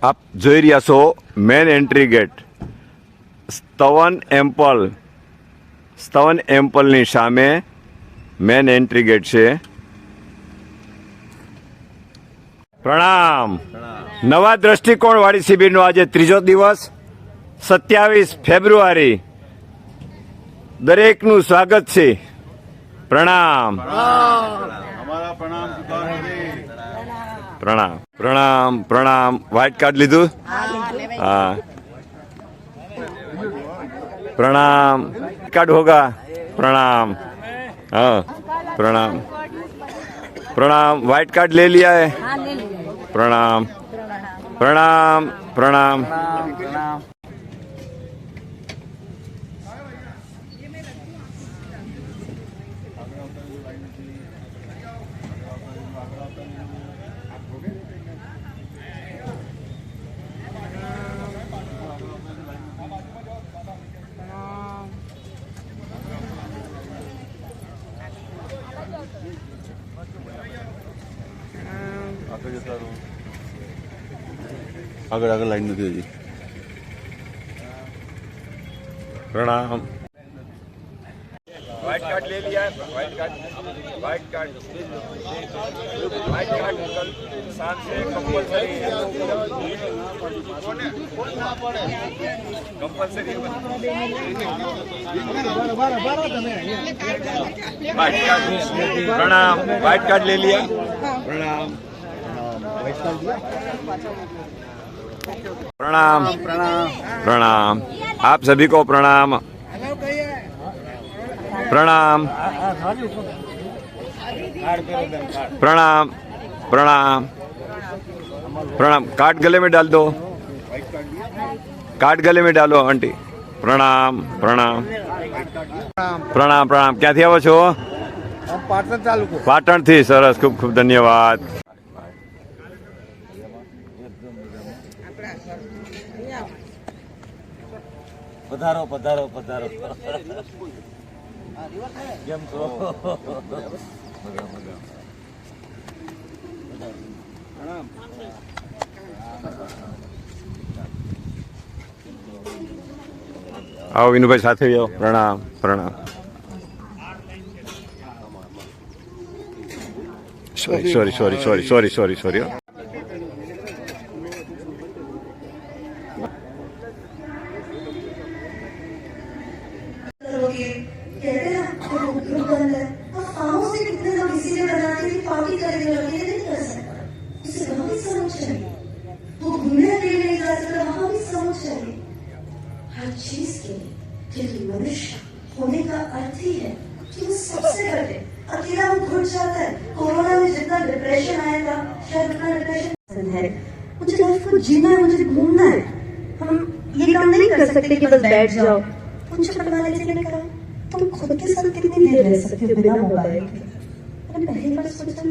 આપ જોઈ રહ્યા છો મેન એન્ટ્રી ગેટ સ્તવન એમ્પલની સામે મેન એન્ટ્રી ગેટ છે. પ્રણામ. નવા દ્રષ્ટિકોણ વાળી શિબિરનો આજે ત્રીજો દિવસ 27 ફેબ્રુઆરી. દરેકનું સ્વાગત છે. પ્રણામ પ્રણામ પ્રણામ પ્રણામ. વ્હાઇટ કાર્ડ લીધું? हाँ प्रणाम. कार्ड होगा. प्रणाम. हाँ प्रणाम प्रणाम. व्हाइट कार्ड ले लिया है? प्रणाम प्रणाम प्रणाम. આગળ આગળ લાઈન નથી હજી. प्रणाम. व्हाइट कार्ड ले लिया है? व्हाइट कार्ड कल शाम से कंपलसरी प्रणाम. व्हाइट कार्ड ले लिया? प्रणाम प्रणाम प्रणाम. आप सभी को प्रणाम प्रणाम प्रणाम प्रणाम प्रणाम. कार्ड गले में डाल दो. कार्ड गले में डालो आंटी. प्रणाम प्रणाम प्रणाम प्रणाम. ક્યાંથી આવો છો? પાટણથી. સરસ, ખૂબ ખૂબ ધન્યવાદ. પધારો પધારો પધારો. કેમ છો? આવો વિનુભાઈ સાથે આવો. પ્રણામ પ્રણામ. Sorry sorry sorry sorry sorry sorry. हर चीज के लिए मनुष्य होने का अर्थ ही है कि वो सबसे पहले अकेला वो घुट जाता है. कोरोना में जितना डिप्रेशन आया था, शायद उतना डिप्रेशन है. मुझे लाइफ को जीना है, मुझे घूमना है. हम ये काम नहीं कर सकते कि बस बैठ जाओ. मुझे पढ़वाने के लिए कहा तुम खुद के साथ कितनी देर रह सकते हो बिना मोबाइल के. मैंने पहली बार सोचा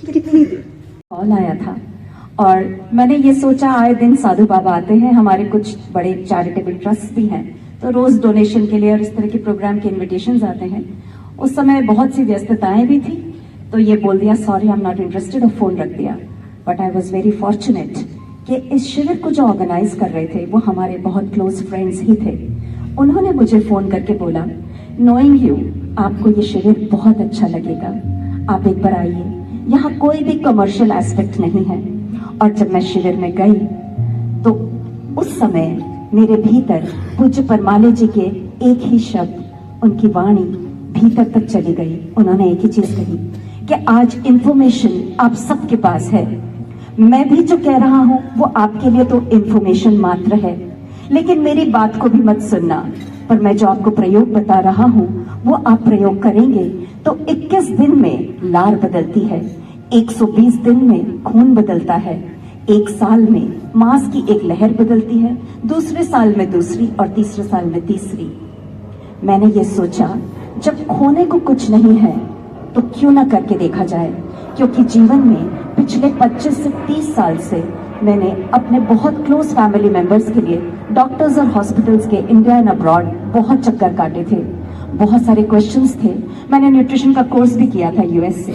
कि कितनी देर. कॉल आया था और मैंने ये सोचा आए दिन साधु बाबा आते हैं, हमारे कुछ बड़े चैरिटेबल ट्रस्ट भी हैं, तो रोज डोनेशन के लिए और इस तरह के प्रोग्राम के इनविटेशंस आते हैं. उस समय बहुत सी व्यस्तताएं भी थी, तो ये बोल दिया sorry I am not interested और फोन रख दिया. But I was very fortunate कि इस शिविर को जो ऑर्गेनाइज कर रहे थे वो हमारे बहुत क्लोज फ्रेंड्स ही थे. उन्होंने मुझे फोन करके बोला नोइंग यू आपको ये शिविर बहुत अच्छा लगेगा, आप एक बार आइए, यहाँ कोई भी कमर्शियल एस्पेक्ट नहीं है. और जब मैं शिविर में गई तो उस समय मेरे भीतर पूज्य परमाले जी के एक ही शब्द, उनकी वाणी भीतर तक चली गई. उन्होंने एक ही चीज कही कि आज इंफॉर्मेशन आप सबके पास है. मैं भी जो कह रहा हूं वो आपके लिए तो इंफॉर्मेशन मात्र है, लेकिन मेरी बात को भी मत सुनना. पर मैं जो आपको प्रयोग बता रहा हूं वो आप प्रयोग करेंगे तो 21 दिन में लार बदलती है, 120 दिन में खून बदलता है, एक साल में मांस की एक लहर बदलती है, दूसरे साल में दूसरी और तीसरे साल में तीसरी. मैंने ये सोचा जब खोने को कुछ नहीं है तो क्यों ना करके देखा जाए, क्योंकि जीवन में पिछले 25 से 30 साल से मैंने अपने बहुत क्लोज फैमिली मेंबर्स के लिए डॉक्टर्स और हॉस्पिटल्स के इंडिया एंड अब्रॉड बहुत चक्कर काटे थे. बहुत सारे क्वेश्चंस थे. मैंने न्यूट्रिशन का कोर्स भी किया था यूएस से,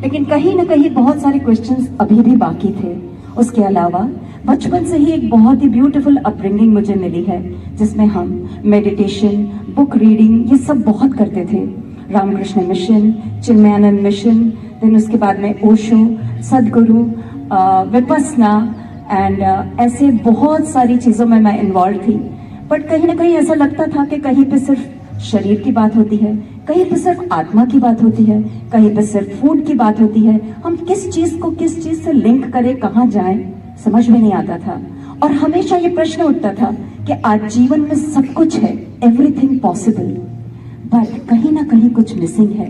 लेकिन कहीं ना कहीं बहुत सारे क्वेश्चंस अभी भी बाकी थे. उसके अलावा बचपन से ही एक बहुत ही ब्यूटीफुल अपब्रिंगिंग मुझे मिली है, जिसमें हम मेडिटेशन, बुक रीडिंग, ये सब बहुत करते थे। Ramakrishna mission, Chinmayananda mission, then उसके बाद में ओशो, सदगुरु, विपस्सना एंड ऐसे बहुत सारी चीज़ों में मैं इन्वॉल्व थी। बट कहीं ना कहीं ऐसा लगता था कि कहीं पे सिर्फ शरीर की बात होती है, कहीं पे सिर्फ आत्मा की बात होती है, कहीं पे सिर्फ फूड की बात होती है। हम किस चीज को किस चीज से लिंक करें, कहाँ जाएं, समझ में नहीं आता था। और हमेशा ये प्रश्न उठता था कि आज जीवन में सब कुछ है, एवरीथिंग पॉसिबल, बट कहीं ना कहीं कुछ मिसिंग है।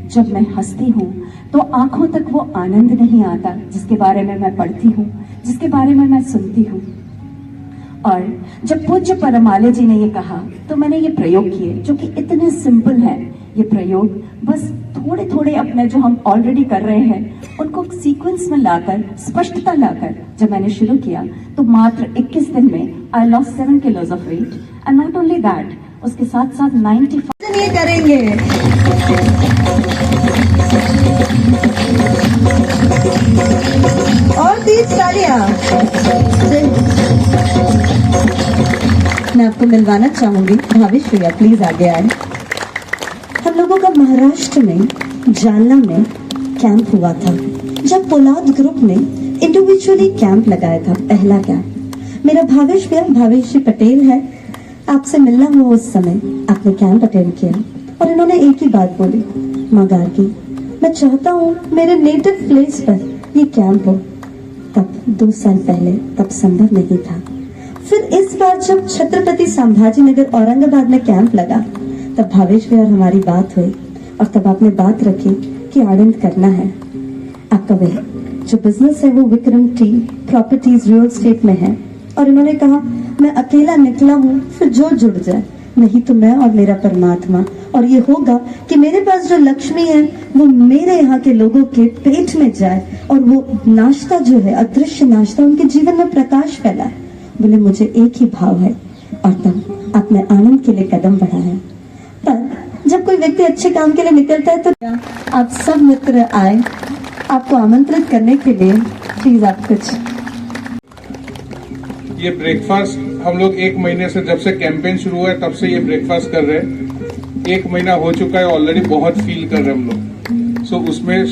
जब मैं हंसती हूँ तो आंखों तक वो आनंद नहीं आता जिसके बारे में मैं पढ़ती हूँ, जिसके बारे में मैं सुनती हूँ। और जब पूज्य परमाले जी ने ये कहा तो मैंने ये प्रयोग किए, जो कि इतने सिंपल हैं। ये प्रयोग बस थोड़े थोड़े अपने जो हम ऑलरेडी कर रहे हैं उनको सीक्वेंस में लाकर, स्पष्टता लाकर जब मैंने शुरू किया तो मात्र 21 दिन में I lost 7 kilos of weight. And not only that, उसके साथ साथ 95 ये करेंगे। और 30 तालियां। मैं आपको मिलवाना चाहूंगी, भावेश भैया प्लीज आगे आए। हम लोगों का महाराष्ट्र में जालना में कैंप हुआ था, जब पोलाद ग्रुप ने इंडिविजुअली कैंप लगाया था, पहला कैंप। मेरा भावेश भैया, भावेश जी पटेल है, आपसे मिलना हुआ उस समय, आपने कैंप अटेंड किया और इन्होंने एक ही बात बोली, माँ गार्गी, मैं चाहता हूँ मेरे नेटिव प्लेस पर ये कैंप हो। तब 2 साल पहले तब संभव नहीं था। फिर इस बार जब छत्रपति संभाजी नगर औरंगाबाद में कैंप लगा तब भावेश भैया और हमारी बात हुई और तब आपने बात रखी कि आनंद करना है। आपका वह जो बिजनेस है वो Vikram T properties real estate में है और इन्होंने कहा मैं अकेला निकला हूँ, फिर जो जुड़ जाए, नहीं तो मैं और मेरा परमात्मा। और ये होगा कि मेरे पास जो लक्ष्मी है वो मेरे यहाँ के लोगों के पेट में जाए और वो नाश्ता जो है, अदृश्य नाश्ता, उनके जीवन में प्रकाश फैलाए। बोले मुझे एक ही भाव है। और तब आपने आनंद के लिए कदम बढ़ाया। पर जब कोई व्यक्ति अच्छे काम के लिए निकलता है तो आप सब मित्र आए आपको आमंत्रित करने के लिए, प्लीज आप कुछ। ये ब्रेकफास्ट हम लोग 1 महीने से, जब से कैंपेन शुरू हुआ है तब से ये ब्रेकफास्ट कर रहे हैं। 1 महीना हो चुका है, ऑलरेडी बहुत फील कर रहे हैं हम लोग। सो उसमें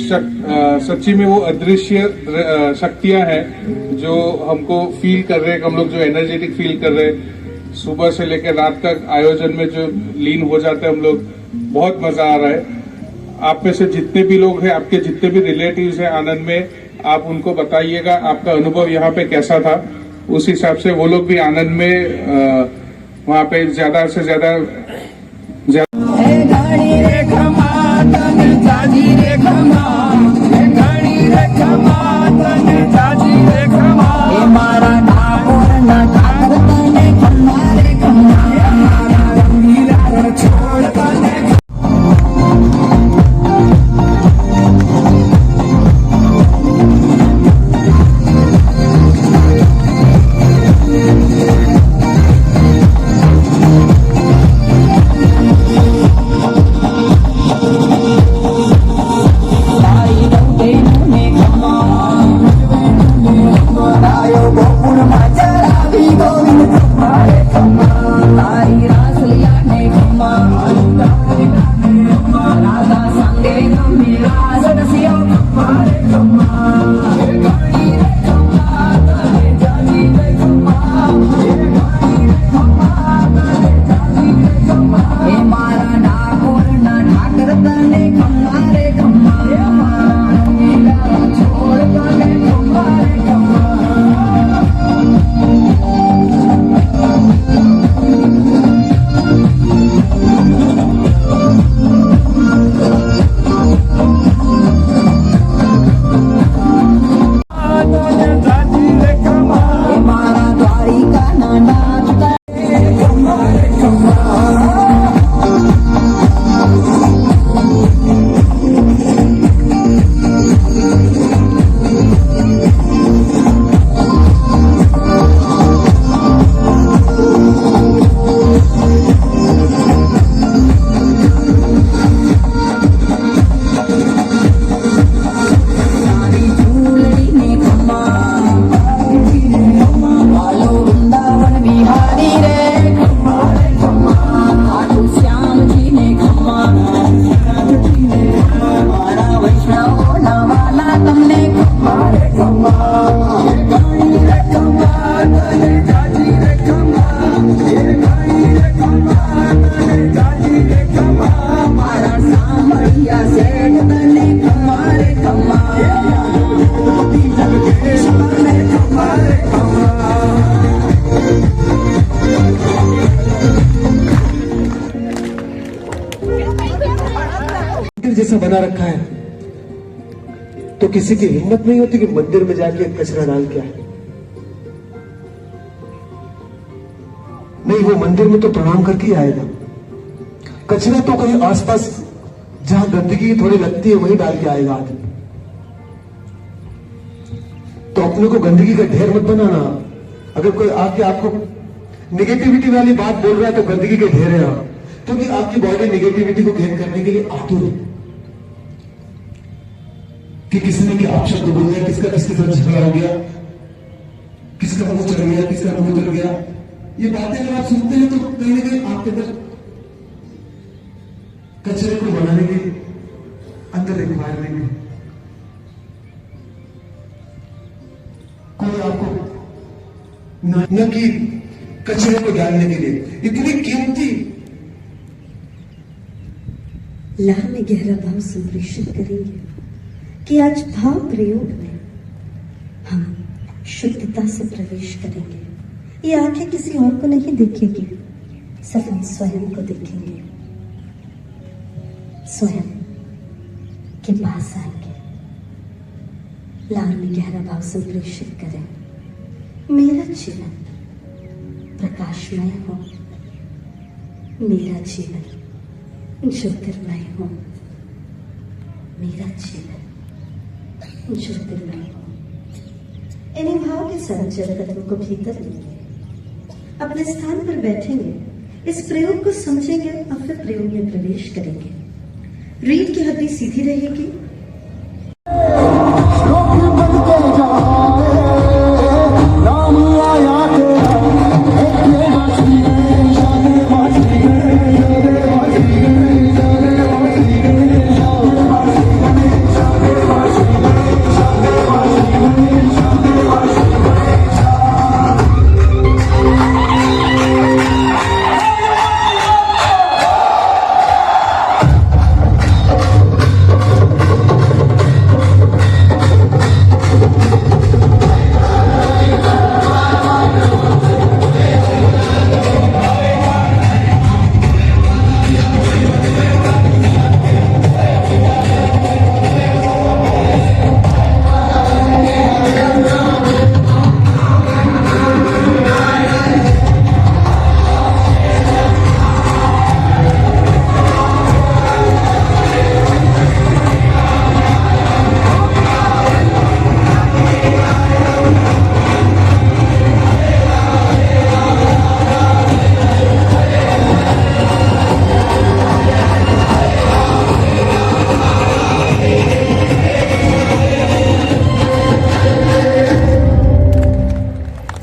सच्ची में वो अदृश्य शक्तियां हैं जो हमको फील कर रहे हैं, हम लोग जो एनर्जेटिक फील कर रहे हैं। सुबह से लेकर रात तक आयोजन में जो लीन हो जाते हैं हम लोग, बहुत मजा आ रहा है। आप में से जितने भी लोग हैं, आपके जितने भी रिलेटिव्स हैं आनंद में, आप उनको बताइएगा आपका अनुभव यहाँ पे कैसा था। उस हिसाब से वो लोग भी आनंद में वहाँ पे ज्यादा से ज्यादा जैसा बना रखा है, तो किसी की हिम्मत नहीं होती कि मंदिर में जाके कचरा डाल के आए। नहीं, वो मंदिर में तो प्रणाम करके ही आएगा। कचरा तो कहीं आसपास जहां गंदगी थोड़ी लगती है वहीं डाल के आएगा आदमी। तो अपने को गंदगी का ढेर मत बनाना। अगर कोई आके आपको निगेटिविटी वाली बात बोल रहा है तो गंदगी के ढेर है आप, क्योंकि आपकी बॉडी निगेटिविटी को गेन करने के लिए आतुर है कि किसी ने क्या अपशब्द बोल दिया, किसका किसके साथ झगड़ा हो गया, किसका मुंह चढ़ गया, किसका मुंह उतर गया। ये बातें अगर आप सुनते हैं तो कहीं ना कहीं आपके अंदर कचरे को बनाने के अंदर रिक्वायरमेंट है। कोई आपको न कि कचरे को डालने के लिए इतनी कीमती लाह में गहरा भाव संप्रेषित करेंगे कि आज भाव प्रयोग में हम शुद्धता से प्रवेश करेंगे। ये आंखें किसी और को नहीं देखेगी, सिर्फ हम स्वयं को देखेंगे, स्वयं के पास आएंगे। लाह में गहरा भाव संप्रेषित करें। मेरा जीवन प्रकाशमय हो, मेरा जीवन ज्योतिर्मय हो, मेरा जीवन ज्योतिर्मय हो। इन्हीं भाव के साथ जल कदमों को भीतर लेंगे, अपने स्थान पर बैठेंगे, इस प्रयोग को समझेंगे और फिर प्रयोग में प्रवेश करेंगे। रीढ़ की हड्डी सीधी रहेगी,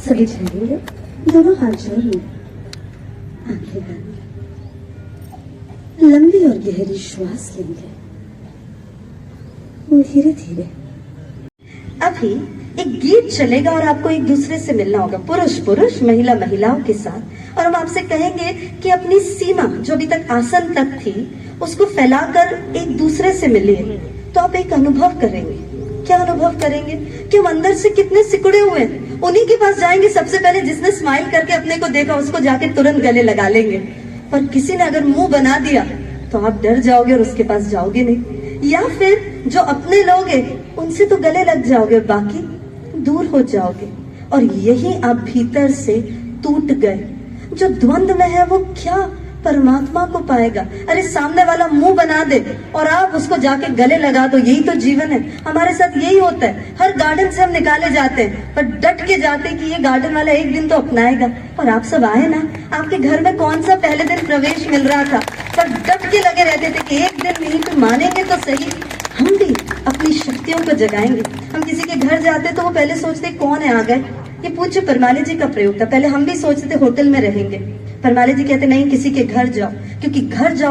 सभी झेलेंगे, दोनों हाथ जोड़ लें, आंखें बंद, लंबी और गहरी श्वास लेंगे, धीरे धीरे। अभी एक गीत चलेगा और आपको एक दूसरे से मिलना होगा, पुरुष पुरुष, महिला महिलाओं के साथ, और हम आपसे कहेंगे कि अपनी सीमा जो अभी तक आसन तक थी उसको फैलाकर एक दूसरे से मिलिए। तो आप एक अनुभव करेंगे। क्या अनुभव करेंगे कि हम अंदर से कितने सिकुड़े हुए हैं। उन्हीं के पास जाएंगे सबसे पहले जिसने स्माइल करके अपने को देखा, उसको जाके तुरंत गले लगा लेंगे। पर किसी ने अगर मुंह बना दिया तो आप डर जाओगे और उसके पास जाओगे नहीं। या फिर जो अपने लोग हैं उनसे तो गले लग जाओगे और बाकी दूर हो जाओगे। और यही आप भीतर से टूट गए। जो द्वंद्व में है वो क्या परमात्मा को पाएगा। अरे सामने वाला मुंह बना दे और आप उसको जाके गले लगा दो, यही तो जीवन है। हमारे साथ यही होता है। हर गार्डन से हम निकाले जाते हैं पर डट के जाते हैं कि ये गार्डन वाला एक दिन तो अपनाएगा। और आप सब आए ना, आपके घर में कौन सा पहले दिन प्रवेश मिल रहा था, पर डट के लगे रहते थे कि एक दिन नहीं तो मानेंगे तो सही। हम भी अपनी शक्तियों को जगाएंगे। हम किसी के घर जाते तो वो पहले सोचते कौन है आ गए। ये पूज्य परमाली जी का प्रयोग था। पहले हम भी सोचते थे होटल में रहेंगे, परमाली जी कहते नहीं, किसी के घर जाओ, क्योंकि घर जाओ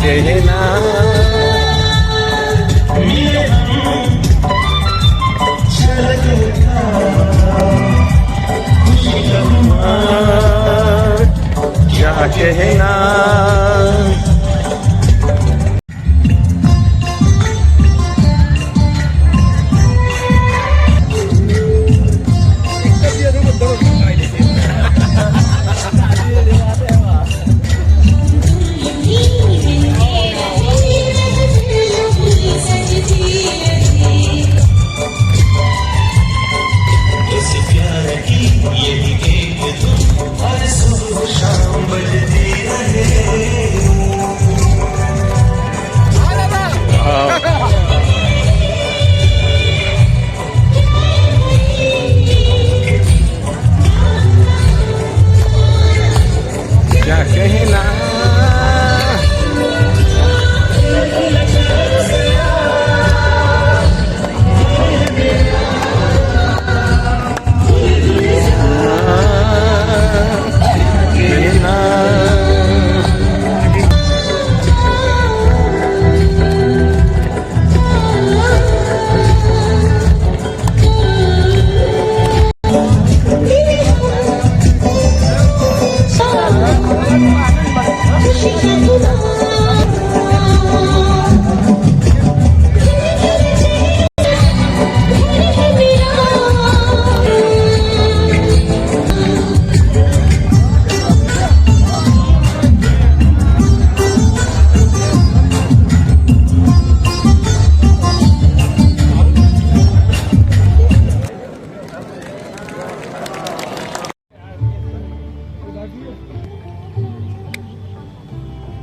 कहना क्या कहना क्या कहना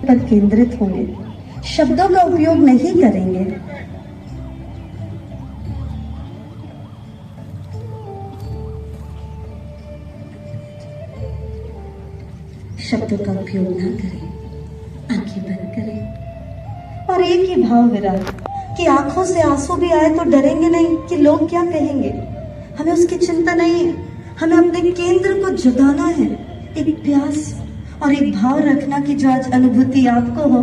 पर केंद्रित होंगे, शब्दों का उपयोग नहीं करेंगे। शब्दों का उपयोग ना करें, आंखें बंद करें और एक ही भाव विराट कि आंखों से आंसू भी आए तो डरेंगे नहीं कि लोग क्या कहेंगे। हमें उसकी चिंता नहीं है, हमें अपने केंद्र को जगाना है। एक प्यास और एक भाव रखना कि जो आज अनुभूति आपको हो,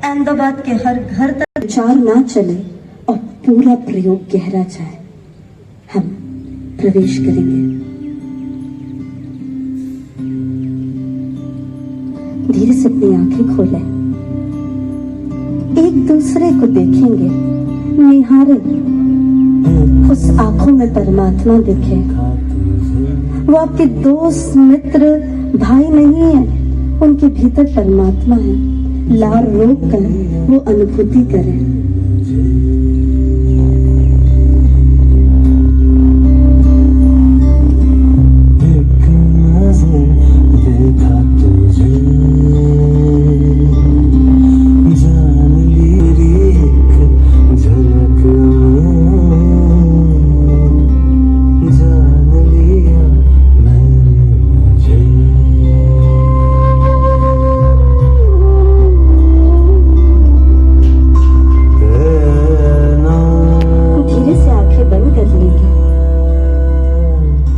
अहमदाबाद के हर घर तक विचार ना चले और पूरा प्रयोग गहरा जाए। हम प्रवेश करेंगे। धीरे से अपनी आंखें खोलें, एक दूसरे को देखेंगे, निहारें, उस आंखों में परमात्मा दिखे। वो आपके दोस्त, मित्र, भाई नहीं है, उनके भीतर परमात्मा है। लार रोक कर वो अनुभूति करें।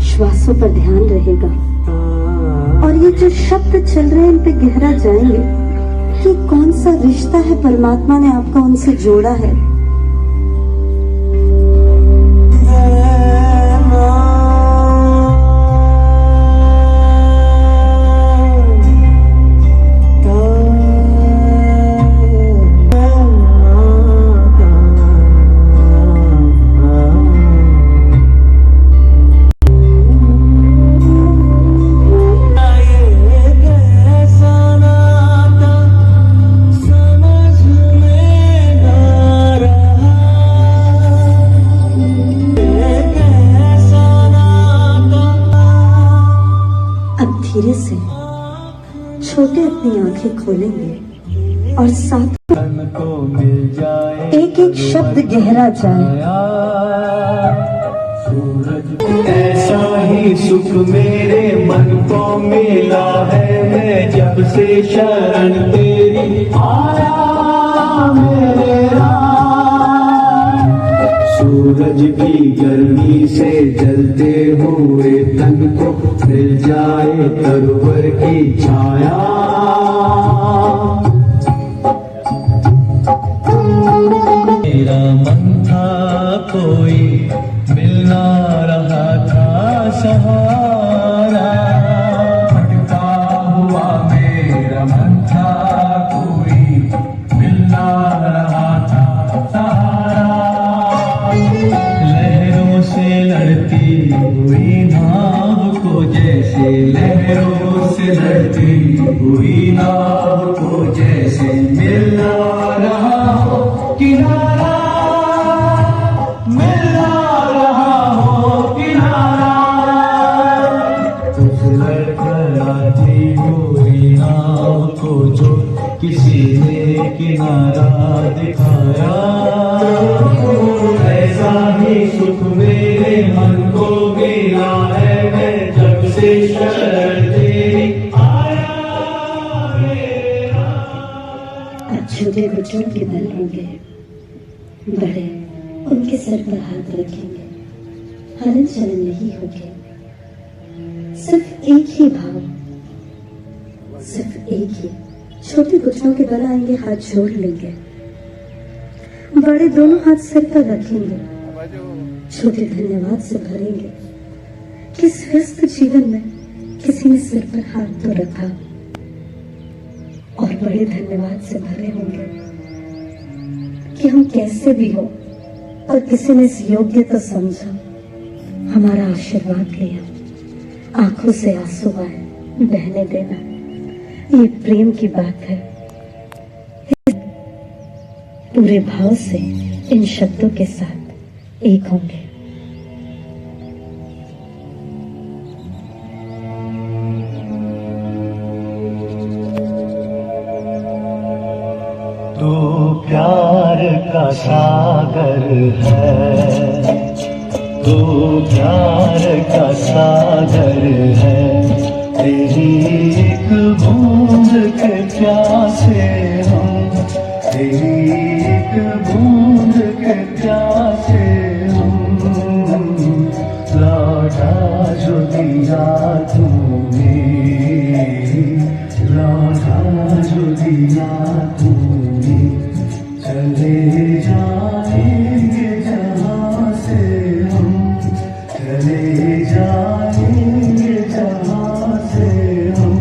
श्वासों पर ध्यान रहेगा और ये जो शब्द चल रहे हैं इन पे गहरा जाएंगे कि कौन सा रिश्ता है परमात्मा ने आपका उनसे जोड़ा है। धीरे से छोटे अपनी आंखें खोलेंगे और साथ एक एक शब्द गहरा जाए। ऐसा ही सुख मेरे मन को मिला है, मैं जब से शरण तेरी आया मेरे राम। सूरज की गर्मी से जलते हुए तन को मिल जाए तरुवर की छाया। कोई मिल ना रहा था सहारा, भटका हुआ मेरा मन था, कोई मिल ना रहा था सहारा। लहरों से लड़ती हुई नाव को जैसे, लहरों से लड़ती हुई नाव को जैसे मिल ना रहा हो किनारा, मिल ना रहा हो किनारा। कुछ लड़खड़ाती हुई नाव को जो किसी ने किनारा दिखाया, ऐसा ही सुख मेरे मन को मिला है, मैं जब से शरण तेरी आया मेरा। अब छोटे बच्चों के बल होंगे, बड़े उनके सर पर हाथ रखेंगे, हलन चलन नहीं होंगे, सिर्फ एक ही भाव, सिर्फ एक ही। छोटे घुटनों के बल आएंगे, हाथ जोड़ लेंगे, बड़े दोनों हाथ सिर पर रखेंगे, छोटे धन्यवाद से भरेंगे। किस व्यस्त जीवन में किसी ने सिर पर हाथ तो रखा, और बड़े धन्यवाद से भरे होंगे कि हम कैसे भी हो, और किसी ने इस योग्य तो समझा, हमारा आशीर्वाद लिया, आंखों से आंसू आए बहने देना, ये प्रेम की बात है। पूरे भाव से इन शब्दों के साथ एक होंगे। तू प्यार का सागर है, तू प्यार का सागर है, तेरी एक बूंद के प्यासे हम, तेरी एक बूंद के प्यासे हम। लौटा जो दिया तूने, लौटा जो दिया तूने, चले जाएंगे जहाँ से हम, चले जाएंगे जहाँ से हम।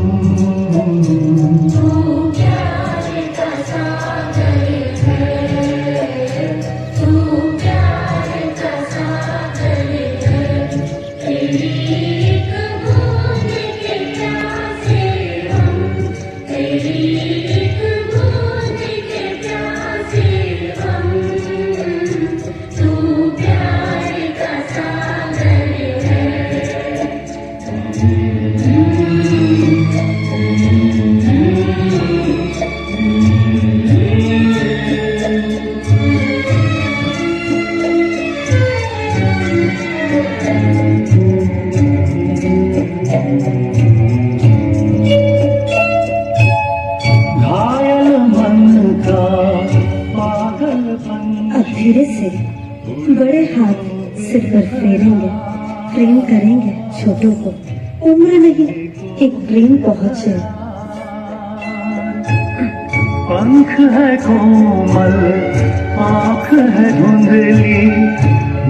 धीरे से बड़े हाथ सिर पर फेरेंगे, प्रेम करेंगे छोटों को, उम्र नहीं एक प्रेम पहुंचे। पंख है कोमल, आँख है धुंधली,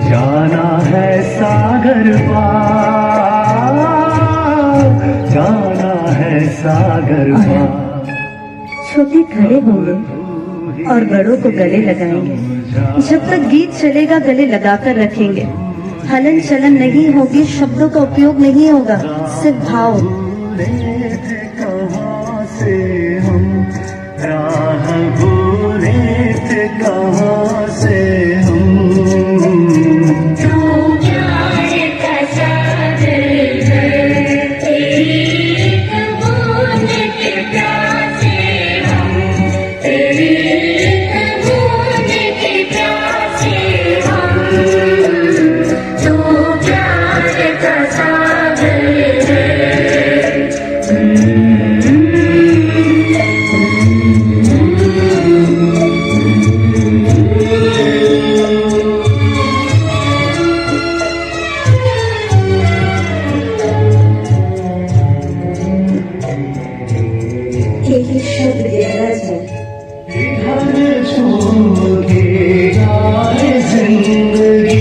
जाना है सागर पार, जाना है सागर पार। छोटे खड़े होंगे और बड़ों को गले लगाएंगे, जब तक गीत चलेगा गले लगाकर रखेंगे। हलन चलन नहीं होगी, शब्दों का उपयोग नहीं होगा, सिर्फ भाव। कहाँ से हम राह भूले थे, कहाँ से हम। यही शब्द गहरा जाए। जिंदगी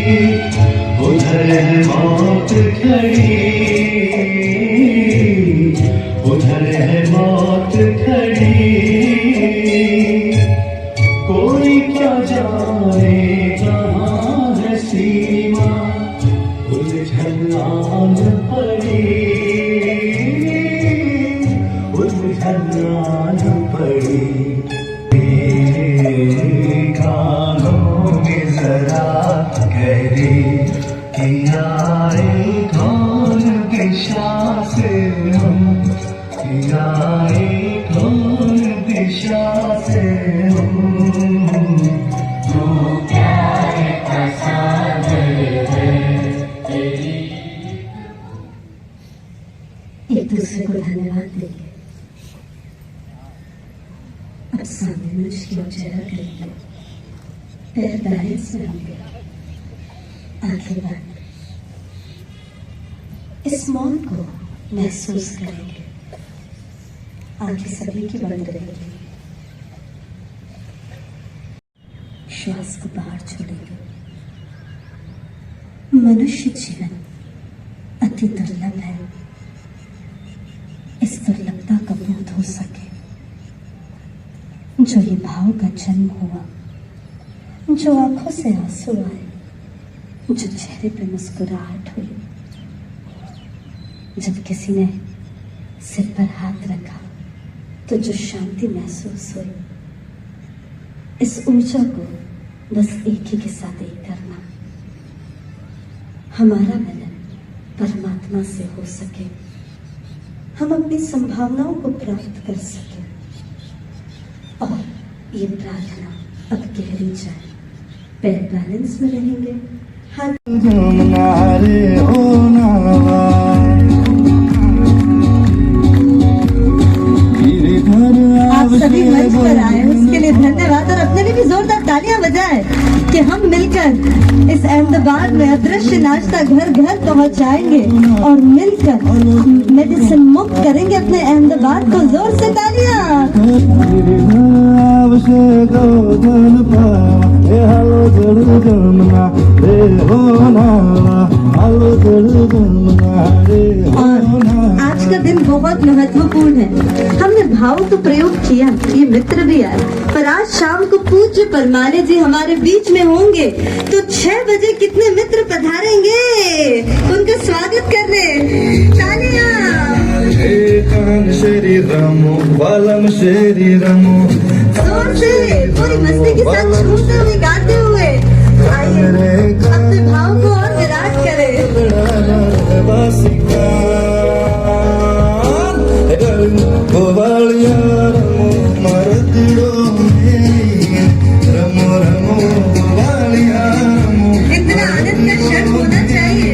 एक दूसरे को धन्यवाद देंगे, अब सामने मुझकी ओर चेहरा करेंगे, पैर बैलेंस में होंगे, आंखें बंद, इस मौन को महसूस करेंगे, आंखें सभी की बंद रहेंगी, श्वास को बाहर छोड़ेंगे। मनुष्य जीवन अति दुर्लभ है, इस दुर्लभता का बोध हो सके, जो ये भाव का जन्म हुआ, जो आंखों से आंसू आए, जो चेहरे पे मुस्कुराहट हुई, जब किसी ने सिर पर हाथ रखा तो जो शांति महसूस हुई, इस ऊर्जा को बस एक ही के साथ एक करना, हमारा मिलन परमात्मा से हो सके, हम अपनी संभावनाओं को प्राप्त कर सके, और ये प्रार्थना अब गहरी जाए, पैर बैलेंस में रहेंगे, हाथ आप सभी मंच पर आए उसके लिए धन्यवाद, और अपने लिए भी जोरदार तालियां बजाएं कि हम मिलकर इस अहमदाबाद में अदृश्य नाश्ता घर घर पहुंचाएंगे और मिलकर मेडिसिन मुक्त करेंगे अपने अहमदाबाद को। जोर से तालियां। और आज का दिन बहुत महत्वपूर्ण है, हमने भाव तो प्रयोग किया, ये मित्र भी आए, पर आज शाम को पूज्य परमाने जी हमारे बीच में होंगे, तो 6 बजे कितने मित्र पधारेंगे, उनका स्वागत कर रहे, तालियां। जोर से पूरी मस्ती के साथ झूमते हुए गाते हुए आइए अपने भाव को और विराट करें। इतना आनंद का क्षण होना चाहिए।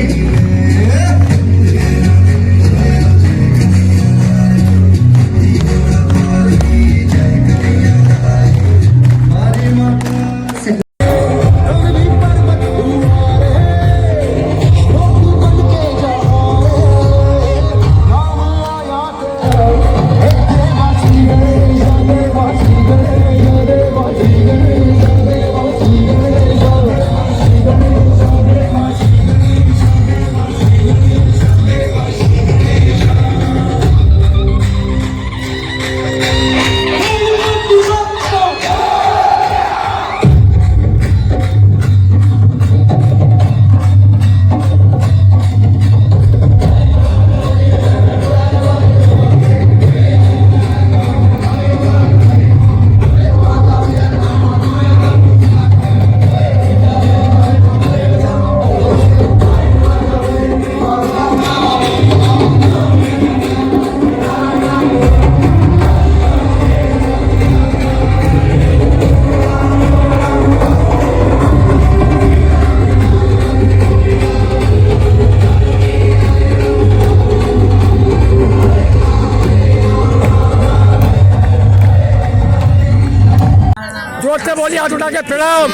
से बोलिए, हाथ उठा के प्रणाम।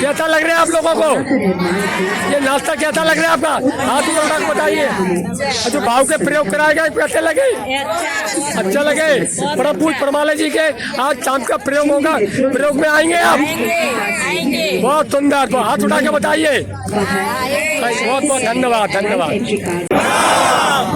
कैसा लग रहा है आप लोगों को ये नाश्ता, कैसा लग रहा है आपका? हाथ उठा के बताइए। जो भाव के प्रयोग कराए गए कैसे लगे? अच्छा लगे। परम पूज्य परमालय जी के आज शाम का प्रयोग होगा, प्रयोग में आएंगे आप? बहुत सुंदर, तो हाथ उठा के बताइए। बहुत बहुत धन्यवाद, धन्यवाद।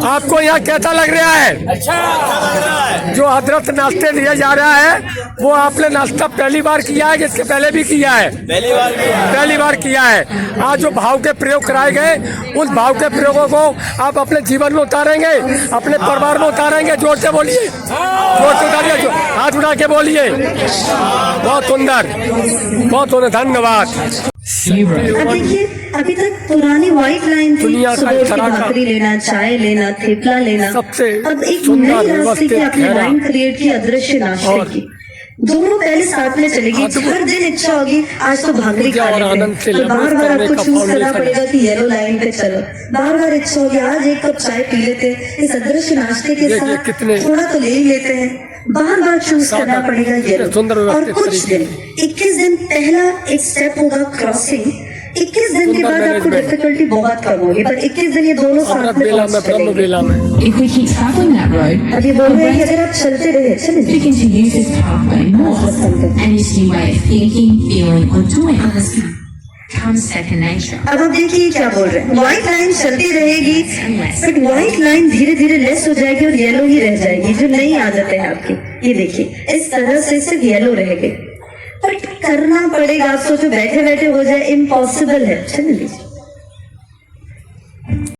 आपको यहाँ कैसा लग रहा है? अच्छा लग रहा है। जो अदरक नाश्ते दिया जा रहा है वो आपने नाश्ता पहली बार किया है कि इसके पहले भी किया है? पहली बार किया है। आज जो भाव के प्रयोग कराए गए उस भाव के प्रयोगों को आप अपने जीवन में उतारेंगे, अपने परिवार में उतारेंगे। जोर से बोलिए, जोर से उतारिए, हाथ उठा के बोलिए। बहुत सुंदर, बहुत सुंदर, धन्यवाद। देखिए, अभी तक पुरानी व्हाइट लाइन थी, सुबह की भाकरी लेना, चाय लेना, थेपला लेना। अब एक नई रास्ते की आपने लाइन क्रिएट की अदृश्य नाश्ते की। दोनों पहले साथ में चलेगी। हर दिन इच्छा होगी आज तो भाकरी खा और लेते आनंद से हैं, तो बार बार करने आपको का चूज करना फाउंडेशन पड़ेगा कि येलो लाइन पे चलो। बार बार इच्छा होगी आज एक कप चाय पी लेते हैं, इस अदृश्य नाश्ते के देखिए साथ कितने थोड़ा तो ले ही लेते हैं। बार बार चूज करना पड़ेगा येलो। सुंदर और व्यवस्थित कुछ दिन तरीके 21 दिन पहला एक स्टेप होगा क्रॉसिंग। 21 दिन के बाद आपको डिफिकल्टी बहुत कम होगी, पर 21 दिन ये दोनों साथ अमृत में बेला में पहुंच ब्रह्म चलेंगे। बेला में If we keep traveling that road, अब ये बोल रहे हैं कि अगर आप चलते रहे चले जाइए। begin to use this pathway more, and this new way of thinking, feeling, or doing becomes second nature. अब आप देखिए क्या बोल रहे हैं, व्हाइट लाइन चलती रहेगी, बट व्हाइट लाइन धीरे धीरे लेस हो जाएगी और येलो ही रह जाएगी, जो नई आदत है आपकी। ये देखिए इस तरह से सिर्फ येलो रहेगी, बट करना पड़ेगा। आप सोचो बैठे बैठे हो जाए, इम्पॉसिबल है। चलिए